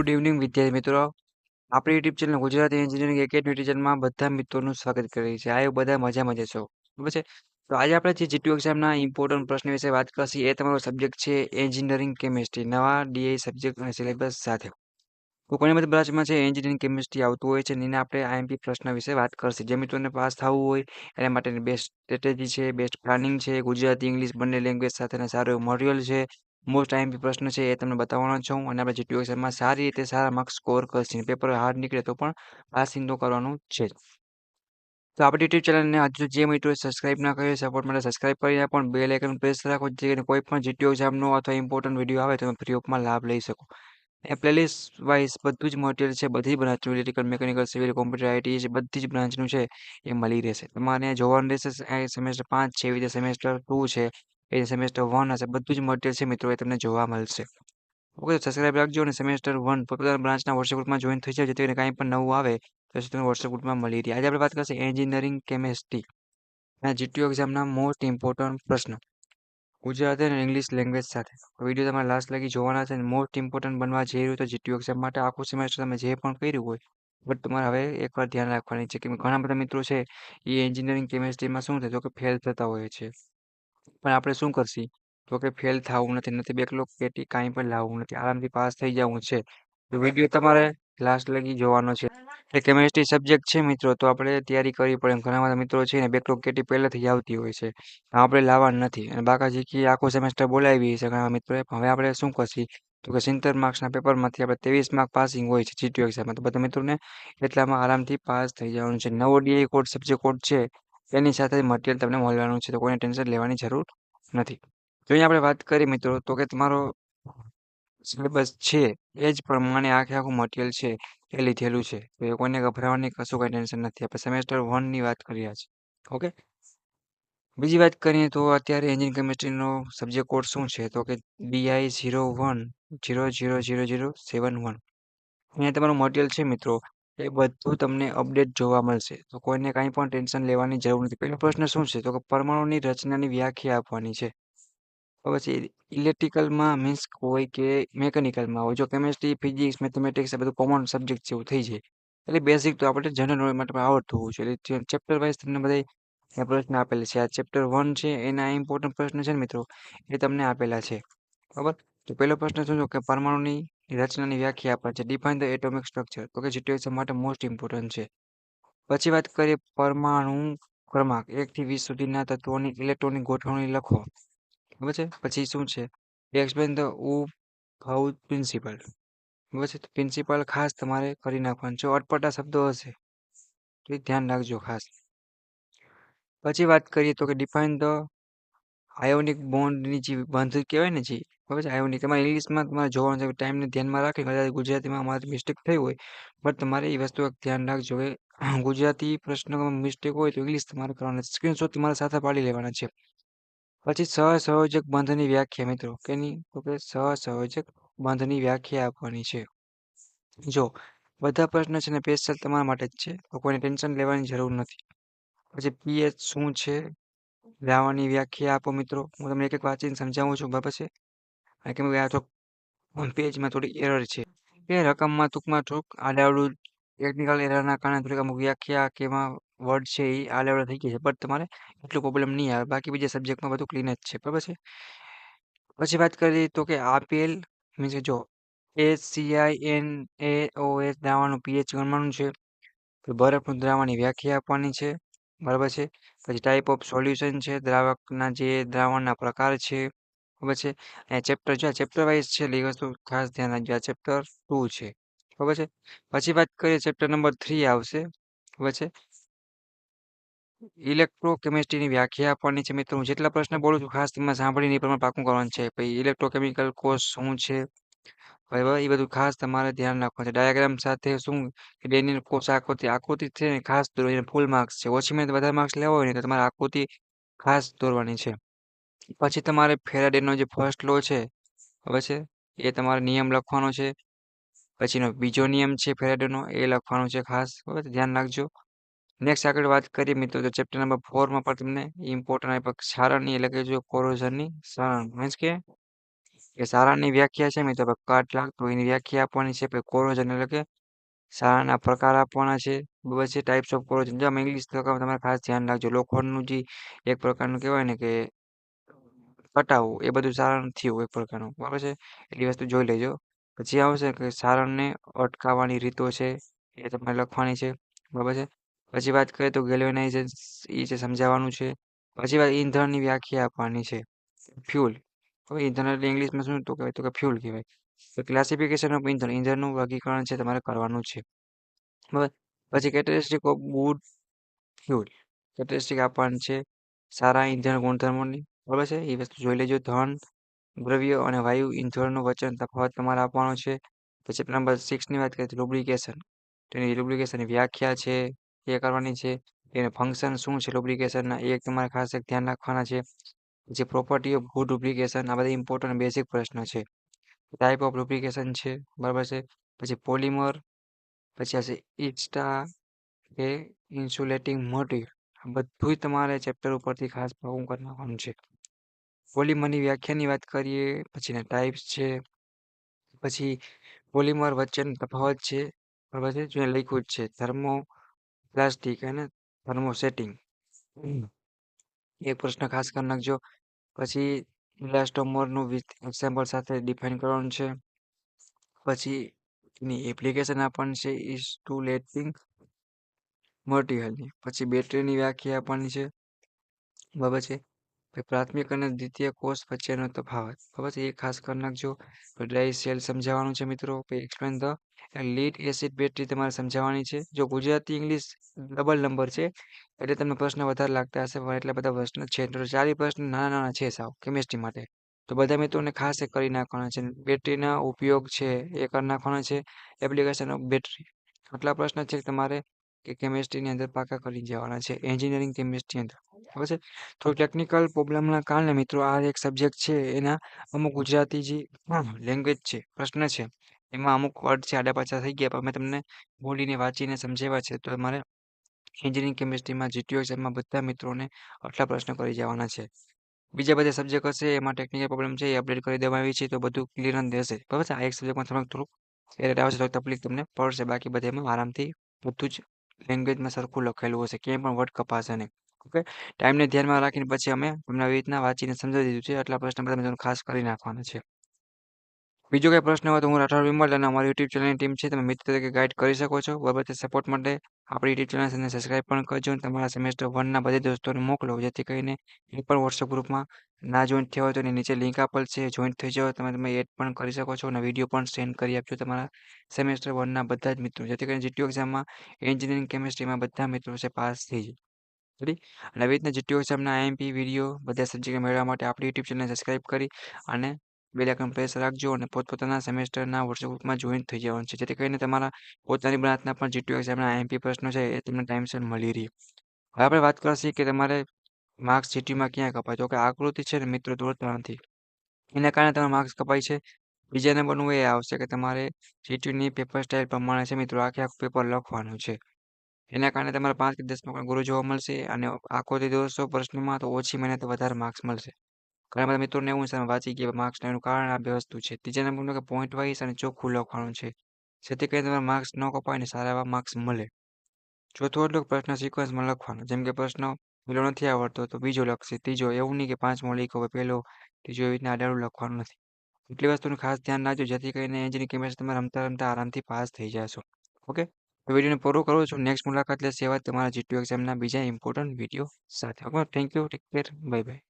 Good evening વિદ્યાર્થી મિત્રો. આપણી YouTube channel Gujarati engineering academy ચેનલમાં બધા મિત્રોનું સ્વાગત કરી છે. આ બધા મજામાં જ છો, બરાબર છે. તો આજે આપણે જે જીટીયુ એક્ઝામના ઇમ્પોર્ટન્ટ પ્રશ્ન વિશે વાત કરશી. એ તમારો સબ્જેક્ટ છે એન્જિનિયરિંગ કેમિસ્ટ્રી, નવા ડીઆઈ સબ્જેક્ટ અને સિલેબસ સાથે. તો ઘણી બધી બ્રાન્ચમાં છે એન્જિનિયરિંગ કેમિસ્ટ્રી આવતું હોય છે, અને એને આપણે આઈએમપી પ્રશ્ન વિશે વાત કરશી. જે મિત્રોને પાસ થવું હોય એના માટેની બેસ્ટ સ્ટ્રેટેજી છે, બેસ્ટ પ્લાનિંગ છે, ગુજરાતી ઇંગ્લિશ બંને લેંગ્વેજ સાથેના સારું એવું મટીરિયલ છે. મોસ્ટ આઈએમપી પ્રશ્ન છે એ તમને બતાવવાનો છું, અને આપણે જીટીયુ એક્ઝામમાં સારી રીતે સારા માર્ક્સ સ્કોર કરશી. પેપર હાર્ડ નીકળે તો પણ પાસિંગ તો કરવાનું છે જ. તો આપણી યુટ્યુબ ચેનલને હજુ જે મિત્રો સબસ્ક્રાઇબ ના કર્યો સપોર્ટ માટે સબસ્ક્રાઇબ કરીને પણ બેલ આઇકન પ્રેસ રાખો, જેથી કરીને કોઈ પણ જીટીયુ એક્ઝામનો અથવા ઇમ્પોર્ટન્ટ વિડીયો આવે તો તમે ફ્રી ઓફમાં લાભ લઈ શકો. એ પ્લેલિસ્ટ વાઇઝ બધું જ મટીરિયલ છે, બધી બ્રાન્ચનું electrical, mechanical, civil, computer, IT છે, બધી જ બ્રાન્ચનું છે એ મળી રહેશે. તમારે જોવાનું રહેશે. સેમેસ્ટર 5 છે, એવી રીતે સેમેસ્ટર 2 છે, એ સેમેસ્ટર 1 હશે. બધું જ મટીરિયલ છે મિત્રો, એ તમને જોવા મળશે. ઓકે, સબસ્ક્રાઇબ રાખજો અને સેમેસ્ટર 1 પોતાના બ્રાન્ચના વોટ્સએપ ગ્રુપમાં જોઈન થઈ જાય, જેથી કરીને કાંઈ પણ નવું આવે તો તમને વોટ્સએપ ગ્રુપમાં મળી રહે. આજે આપણે વાત કરીશું એન્જિનિયરિંગ કેમિસ્ટ્રી અને જીટીયુ એક્ઝામના મોસ્ટ ઇમ્પોર્ટન્ટ પ્રશ્નો ગુજરાતી અને ઇંગ્લિશ લેંગ્વેજ સાથે. વિડીયો તમારે લાસ્ટ લગી જોવાના છે. મોસ્ટ ઇમ્પોર્ટન્ટ બનવા જઈ રહ્યું તો જીટીયુ એક્ઝામ માટે આખું સેમેસ્ટર તમે જે પણ કર્યું હોય, બટ તમારે હવે એકવાર ધ્યાન રાખવાની છે કે ઘણા બધા મિત્રો છે એ એન્જિનિયરિંગ કેમિસ્ટ્રીમાં શું થાય તો કે ફેલ થતા હોય છે. પણ આપણે શું કરશી તો કે ફેલ થવું નથી બેકલોગ પેટી કાંઈ પણ લાવવું નથી, આરામથી પાસ થઈ જવું છે. તો વિડીયો તમારે લાસ્ટ લગી જોવાનો છે. એ કેમિસ્ટ્રી સબ્જેક્ટ છે મિત્રો, તો આપણે તૈયારી કરવી પડે. ઘણા બધા મિત્રો છે ને બેકલોગ પેટી પહેલેથી જ આવતી હોય છે, આપણે લાવવાનું નથી. અને બાકાજી આખો સેમેસ્ટર બોલાવી છે ઘણા મિત્રોએ. હવે આપણે શું કરશી તો કે 70 માર્ક્સના પેપરમાંથી આપણે 23 માર્ક પાસિંગ હોય છે જીટીયુ એક્ઝામમાં. તો બધા મિત્રોને એટલામાં આરામથી પાસ થઈ જવાનું છે. નવો ડીઆઈ કોડ સબ્જેક્ટ કોડ છે એની સાથે મટીરિયલ તમને મળવાનું છે, તો કોઈને ટેન્શન લેવાની જરૂર નથી. જો અહીંયા આપણે વાત કરીએ મિત્રો તો કે તમારો સિલેબસ છે એ જ પ્રમાણે આખું મટીરિયલ છે એ લીધેલું છે, તો એ કોઈને ગભરાવાની કશું કંઈ ટેન્શન નથી. આપણે સેમેસ્ટર 1ની વાત કરી રહ્યા છીએ. ઓકે, બીજી વાત કરીએ તો અત્યારે એન્જિનિયરિંગ કેમિસ્ટ્રીનો સબ્જેક્ટ કોડ શું છે તો કે BI 01000071. અહીંયા તમારું મટીરિયલ છે મિત્રો, એ બધું તમને અપડેટ જોવા મળશે, તો કોઈને કાંઈ પણ ટેન્શન લેવાની જરૂર નથી. પહેલો પ્રશ્ન શું છે તો કે પરમાણુની રચનાની વ્યાખ્યા આપવાની છે. પછી ઇલેક્ટ્રિકલમાં મીન્સ હોય કે મેકેનિકલમાં હોય, જો કેમિસ્ટ્રી, ફિઝિક્સ, મેથેમેટિક્સ એ બધું કોમન સબ્જેક્ટ જેવું થઈ જાય. એટલે બેઝિક તો આપણે જનરલ નોલેજ માટે આવડતું હોવું જોઈએ. એટલે ચેપ્ટર વાઇઝ તમને બધા પ્રશ્ન આપેલા છે. આ ચેપ્ટર 1 છે એના ઇમ્પોર્ટન્ટ પ્રશ્ન છે ને મિત્રો, એ તમને આપેલા છે, બરાબર. તો પહેલો પ્રશ્ન શું છે કે પરમાણુની રચનાની વ્યાખ્યા આપે છે. ડિફાઇન ધ એટોમિક સ્ટ્રક્ચર, તો કે જીટીયુ એક્ઝામ માટે મોસ્ટ ઇમ્પોર્ટન્ટ છે. પછી વાત કરીએ પરમાણુ ક્રમાંક 1 થી 20 સુધીના તત્વોની ઇલેક્ટ્રોનિક ગોઠવણી લખો, બરાબર છે. પછી શું છે એક્સપ્લેન ધ ઉ પ્રિન્સિપલ, બરાબર છે. પ્રિન્સિપલ ખાસ તમારે કરી નાખવાનું. જો અટપટા શબ્દો હશે તો એ ધ્યાન રાખજો ખાસ. પછી વાત કરીએ તો કે ડિફાઇન ધ આયોનિક બોન્ડની જે બંધ કહેવાય ને જે, બરાબર છે. આયોનિક તમારે ઇંગ્લિશમાં તમારે જોવાનું છે, ટાઈમને ધ્યાનમાં રાખી. કદાચ ગુજરાતીમાં અમારી મિસ્ટેક થઈ હોય, બટ તમારે એ વસ્તુ ધ્યાન રાખજો કે ગુજરાતી પ્રશ્નમાં મિસ્ટેક હોય તો ઇંગ્લિશ તમારે કરવાના છે. સ્ક્રીનશોટ તમારે સાથે પાડી લેવાના છે. પછી સહસંયોજક બંધની વ્યાખ્યા મિત્રો, કેની તો કે સહસંયોજક બંધની વ્યાખ્યા આપવાની છે. જો બધા પ્રશ્ન છે ને સ્પેશિયલ તમારા માટે જ છે, તો કોઈને ટેન્શન લેવાની જરૂર નથી. પછી પીએચ શું છે, દ્રાવણની વ્યાખ્યા આપો મિત્રો. હું તમને એક એક વાંચીને સમજાવું છું, બરાબર છે. અને કેમ કે આ તો પેજમાં થોડી એરર છે, એ રકમમાં ટૂંકમાં આડાવડું ટેકનિકલ એરરના કારણે થોડીક અમુક વ્યાખ્યા કે એમાં વર્ડ છે એ આડાવડા થઈ ગયા છે, બટ તમારે એટલું પ્રોબ્લેમ નહીં આવે. બાકી બીજા સબ્જેક્ટમાં બધું ક્લીન જ છે, બરાબર છે. પછી વાત કરીએ તો કે આપેલ મીન્સ કે જો HClNaOH દ્રાવણનું પીએચ ગણવાનું છે. તો બરફનું દ્રાવણની વ્યાખ્યા આપવાની છે, બરાબર છે. પછી ટાઈપ ઓફ સોલ્યુશન છે, દ્રાવકના જે દ્રાવણના પ્રકાર છે, બરાબર છે. અને ચેપ્ટર વાઇઝ છે એટલે એ વસ્તુ ખાસ ધ્યાન રાખજો. આ ચેપ્ટર 2 છે, બરાબર છે. પછી વાત કરીએ ચેપ્ટર નંબર 3 આવશે, બરાબર છે. ઇલેક્ટ્રોકેમિસ્ટ્રીની વ્યાખ્યા આપવાની છે મિત્રો. હું જેટલા પ્રશ્ન બોલું છું ખાસ તેમાં સાંભળીને એ પ્રમાણે પાકું કરવાનું છે. પછી ઇલેક્ટ્રોકેમિકલ કોષ શું છે, બરાબર, એ બધું ખાસ તમારે ધ્યાન રાખવાનું છે. ડાયાગ્રામ સાથે શું બેની કોષ આકૃતિ છે ને ખાસ દોરવાની. ફૂલ માર્ક્સ છે, ઓછી મહેનત વધારે માર્ક્સ લેવા હોય ને તો તમારે આકૃતિ ખાસ દોરવાની છે. પછી તમારે ફેરાડેનો જે ફર્સ્ટ લો છે, બરાબર છે, એ તમારે નિયમ લખવાનો છે. પછીનો બીજો નિયમ છે ફેરાડેનો, એ લખવાનો છે ખાસ, બરાબર, ધ્યાન રાખજો. નેક્સ્ટ આગળ વાત કરીએ મિત્રો તો ચેપ્ટર નંબર 4 માં પણ તમને ઇમ્પોર્ટન્ટ આપ્યા સારણની, એટલે કે જો કોરોઝનની સારણ મીન્સ કે કે શાળાની વ્યાખ્યા છે મિત્રો કટ લાગતો એની વ્યાખ્યા આપવાની છે. પછી કોરોજન એટલે કે શાળાના પ્રકાર આપવાના છે. બરાબર છે. ટાઈપ્સ ઓફ કોરોજન જો ઇંગ્લિશ તો તમારે ખાસ ધ્યાન રાખજો. લોખંડનું જે એક પ્રકારનું કહેવાય ને કે કટાવવું એ બધું સારણ થયું એક પ્રકારનું બરાબર છે. એટલી વસ્તુ જોઈ લેજો. પછી આવશે કે સારણને અટકાવવાની રીતો છે એ તમારે લખવાની છે. બરાબર છે. પછી વાત કરીએ તો ગેલ્વેનાઇઝેશન એ છે સમજાવવાનું છે. પછી વાત ઈંધણની વ્યાખ્યા આપવાની છે. ફ્યુલ. હવે ઈંધણ એટલે ઇંગ્લિશમાં શું તો કહેવાય તો કે ફ્યુલ કહેવાય. તો ક્લાસિફિકેશન ઓફ ઈંધણ ઈંધણનું વર્ગીકરણ છે તમારે કરવાનું છે. બરાબર. પછી characteristic of good fuel characteristic આપવાની છે સારા ઈંધણ ગુણધર્મોની બરાબર છે. એ વસ્તુ જોઈ લેજો. ધન દ્રવ્ય અને વાયુ ઈંધણનું વચન તફાવત તમારે આપવાનો છે. પછી નંબર 6 ની વાત કરીએ તો લુબ્રિકેશન. તો એની લુબ્રિકેશનની વ્યાખ્યા છે એ કરવાની છે. એનું ફંક્શન શું છે લુબ્રિકેશનના એ તમારે ખાસ એક ધ્યાન રાખવાના છે. પછી પ્રોપર્ટી ઓફ ગુડ લુબ્રિકેશન આ બધા ઇમ્પોર્ટન્ટ બેઝિક પ્રશ્ન છે. ટાઈપ ઓફ લુબ્રિકેશન છે બરાબર છે. પછી પોલિમર પછી હશે ઇસ્ટા કે ઇન્સ્યુલેટિંગ મટીરિયલ આ બધું તમારે ચેપ્ટર ઉપરથી ખાસ પ્રવું કરી નાખવાનું છે. પોલિમરની વ્યાખ્યાની વાત કરીએ પછીના ટાઈપ્સ છે. પછી પોલિમર વચ્ચેનો તફાવત છે બરાબર છે. જો લખ્યું જ છે થર્મો પ્લાસ્ટિક અને થર્મોસેટિંગ એક પ્રશ્ન ખાસ કરી નાખજો. પછી ઇલાસ્ટોમરનું એક્ઝામ્પલ સાથે ડિફાઇન કરવાનું છે. પછી એની એપ્લિકેશન આપવાની છે ઇન્સ્યુલેટિંગ મટીરિયલની. પછી બેટરીની વ્યાખ્યા આપવાની છે બરાબર છે. પછી પ્રાથમિક અને દ્વિતીય કોષ વચ્ચેનો તફાવત બરાબર છે એ ખાસ કરી નાખજો. ડ્રાય સેલ સમજાવવાનું છે મિત્રો. પછી explain the lead acid battery તમારે સમજાવવાની છે. જો ગુજરાતી ઇંગ્લિશ ડબલ નંબર છે એટલે તમને પ્રશ્ન વધારે લાગતા હશે પણ એટલા બધા પ્રશ્ન છે તો 40 પ્રશ્ન નાના નાના છે સાવ કેમિસ્ટ્રી માટે. તો બધા મિત્રોને ખાસ એ કરી નાખવાના છે. બેટરીના ઉપયોગ છે એ કરી નાખવાના છે. એપ્લિકેશન ઓફ બેટરી આટલા પ્રશ્ન છે તમારે કે કેમિસ્ટ્રીની અંદર પાકા કરી જવાના છે. એન્જિનિયરિંગ કેમિસ્ટ્રી અંદર બરાબર છે. થોડું ટેકનિકલ પ્રોબ્લેમના કારણે મિત્રો આ એક સબ્જેક્ટ છે એના અમુક ગુજરાતી જે લેંગ્વેજ છે પ્રશ્ન છે એમાં અમુક વર્ડ છે આડા પાછા થઈ ગયા પણ મેં તમને બોલીને વાંચીને સમજાવ્યા છે. તો તમારે એન્જિનિયરિંગ કેમિસ્ટ્રીમાં જીટીયુ એક્ઝામમાં બધા મિત્રોને આટલા પ્રશ્ન કરી જવાના છે. બીજા બધા સબ્જેક્ટ હશે એમાં ટેકનિકલ પ્રોબ્લેમ છે એ અપડેટ કરી દેવામાં આવી છે તો બધું ક્લિયરન્સ દેશે બરાબર છે. આ એક સબ્જેક્ટમાં થોડુંક એરર આવશે તો તકલીફ તમને પડશે બાકી બધામાં આરામથી બધું જ લેંગ્વેજમાં સરખું લખેલું હશે ક્યાંય પણ વર્ડ કપાશે નહીં. ઓકે ટાઈમને ધ્યાનમાં રાખીને પછી અમે તમને આવી રીતના વાંચીને સમજાવી દીધું છે. આટલા પ્રશ્ન બધા મિત્રો ખાસ કરી નાખવાના છે. બીજો કઈ પ્રશ્ન હોય તો હું રાઠોડ વિમલ અને અમારી યુટ્યુબ ચેનલની ટીમ છે તમે મિત્ર તરીકે ગાઈડ કરી શકો છો બરાબર છે. સપોર્ટ માટે આપણી યુટ્યુબ ચેનલને સબસ્ક્રાઈબ પણ કરજો અને તમારા સેમેસ્ટર 1ના બધા દોસ્તોને મોકલો જેથી કરીને એ પણ વોટ્સઅપ ગ્રુપમાં ના જોઈન્ટ થયા હોય તો એની નીચે લિંક આપેલ છે જોઈન્ટ થઈ જાઓ તમે એડ પણ કરી શકો છો અને વિડીયો પણ સેન્ડ કરી આપજો તમારા સેમેસ્ટર 1ના બધા જ મિત્રો જેથી કરીને જીટીયુ એક્ઝામમાં એન્જિનિયરિંગ કેમિસ્ટ્રીમાં બધા મિત્રો છે પાસ થઈ જાય. રેડી અને આવી રીતના જીટીયુ એક્ઝામના આઈએમપી વિડીયો બધા સબ્જેક્ટ મેળવવા માટે આપણી યુટ્યુબ ચેનલ સબસ્ક્રાઈબ કરી અને બેલ આઇકન પ્રેસ રાખજો અને પોતપોતાના સેમેસ્ટરના વોટ્સએપ ગ્રુપમાં જોઈન થઈ જવાનું છે જેથી કરીને તમારા પોતાની બ્રાન્ચના પણ જીટીયુ એક્ઝામના આઈએમપી પ્રશ્નો છે એ તમને ટાઈમસર મળી રહે. હવે આપણે વાત કરશી કે તમારે માર્ક્સ જીટીયુમાં ક્યાં કપાય તો કે આકૃતિ છે ને મિત્રો દોરતા નથી એના કારણે તમારા માર્ક્સ કપાય છે. બીજા નંબરનું એ આવશે કે તમારે જીટીયુની પેપર સ્ટાઇલ પ્રમાણે છે મિત્રો આખું પેપર લખવાનું છે. એના કારણે તમારે 5 કે 10 માર્કનો ગુરુ જોવા મળશે અને આકૃતિ દોરશો પ્રશ્નમાં તો ઓછી મહેનત વધારે માર્ક્સ મળશે. ઘણા બધા મિત્રોને એવું છે વાંચી ગયા માર્ક્સ એનું કારણ આ બે વસ્તુ છે. ત્રીજા નંબરનું કે પોઈન્ટ વાઇઝ અને ચોખ્ખું લખવાનું છે જેથી કરીને તમારા માર્ક્સ ન કપાય અને સારા એવા માર્ક્સ મળે. ચોથું એટલું પ્રશ્ન સિક્વન્સમાં લખવાનો જેમ કે પ્રશ્ન પેલો નથી આવડતો તો બીજો લખશે ત્રીજો એવું નહીં કે 5મો લખ્યો હોય પહેલો ત્રીજો એવી રીતના આડાડું લખવાનું નથી. એટલી વસ્તુનું ખાસ ધ્યાન રાખજો જેથી કરીને એન્જિનિયરિંગ કેમિસ્ટ્રી તમે રમતા રમતા આરામથી પાસ થઈ જશો. ઓકે તો વિડીયોને પૂરો કરું છું. નેક્સ્ટ મુલાકાત લેશે એવા તમારા જીટીયુ એક્ઝામના બીજા ઇમ્પોર્ટન્ટ વિડીયો સાથે. Okay thank you take care bye bye.